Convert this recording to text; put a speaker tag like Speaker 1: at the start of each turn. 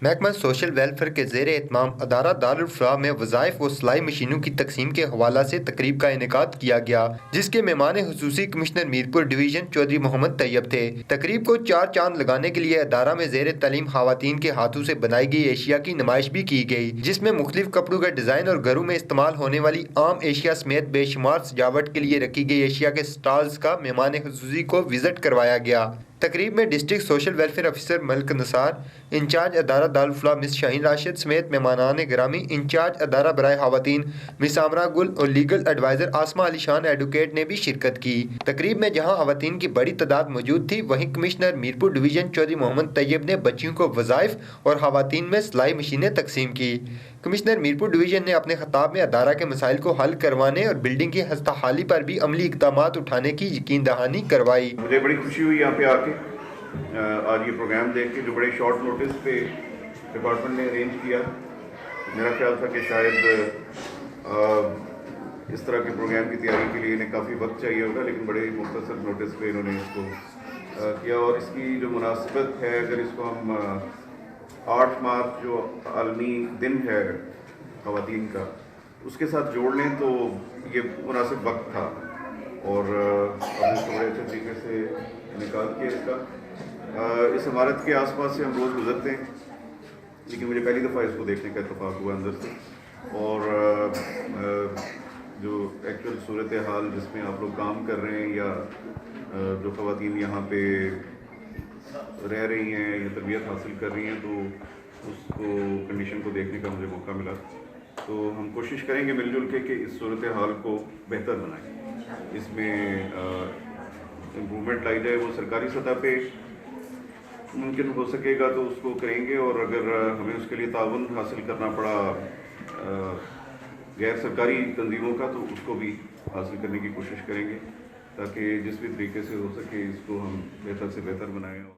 Speaker 1: محکمہ social welfare کے زیر اہتمام ادارہ دارالفلاح میں وظائف و سلائی مشینوں کی تقسیم کے حوالہ سے تقریب کا انعقاد کیا گیا، جس کے مہمان خصوصی کمشنر میرپور ڈویژن چودھری محمد طیب تھے۔ تقریب کو چار چاند لگانے کے لیے ادارہ میں زیر تعلیم خواتین کے ہاتھوں سے بنائی گئی اشیاء کی نمائش بھی کی گئی، جس میں مختلف کپڑوں کا ڈیزائن اور گھروں میں استعمال ہونے والی عام اشیاء سمیت بے شمار سجاوٹ کے لیے رکھی گئی اشیاء کے سٹالز کا مہمان خصوصی کو وزٹ کروایا گیا۔ تقریب میں ڈسٹرکٹ سوشل ویلفیئر افیسر ملک نثار، انچارج ادارہ دارالفلاح مس شاہین راشد سمیت مہمانان گرامی، انچارج ادارہ برائے خواتین مس عامرہ گل اور legal adviser Asma Ali Shan advocate نے بھی شرکت کی۔ تقریب میں جہاں خواتین کی بڑی تعداد موجود تھی، وہیں کمشنر میرپور ڈویژن چودھری محمد طیب نے بچیوں کو وظائف اور خواتین میں سلائی مشینیں تقسیم کی۔ کمشنر میرپور ڈویژن نے اپنے خطاب میں ادارہ کے مسائل کو حل کروانے اور بلڈنگ کی خستہ حالی پر بھی عملی اقدامات اٹھانے کی یقین دہانی کروائی۔
Speaker 2: مجھے بڑی خوشی ہوئی یہاں پہ آ کے آج یہ پروگرام دیکھ کے، جو بڑے شارٹ نوٹس پہ ڈپارٹمنٹ نے ارینج کیا۔ میرا خیال تھا کہ شاید اس طرح کے پروگرام کی تیاری کے لیے انہیں کافی وقت چاہیے ہوگا، لیکن بڑے مختصر نوٹس پہ انہوں نے اس کو کیا، اور اس کی جو مناسبت ہے، اگر اس کو ہم 8 مارچ جو عالمی دن ہے خواتین کا، اس کے ساتھ جوڑ لیں تو یہ مناسب وقت تھا، اور ہم نے اس کو بڑے اچھے طریقے سے انعقاد کیا اس کا۔ اس عمارت کے آس پاس سے ہم روز گزرتے ہیں، لیکن مجھے پہلی دفعہ اس کو دیکھنے کا اتفاق ہوا اندر سے، اور جو ایکچوئل صورتحال جس میں آپ لوگ کام کر رہے ہیں، یا جو خواتین یہاں پہ رہ رہی ہیں یا تربیت حاصل کر رہی ہیں، تو اس کو کنڈیشن کو دیکھنے کا مجھے موقع ملا۔ تو ہم کوشش کریں گے مل جل کے کہ اس صورتحال کو بہتر بنائیں، اس میں امپرومنٹ لائی جائے۔ وہ سرکاری سطح پہ ممکن ہو سکے گا تو اس کو کریں گے، اور اگر ہمیں اس کے لیے تعاون حاصل کرنا پڑا غیر سرکاری تنظیموں کا، تو اس کو بھی حاصل کرنے کی کوشش کریں گے، تاکہ جس بھی طریقے سے ہو سکے اس کو ہم بہتر سے بہتر بنائیں۔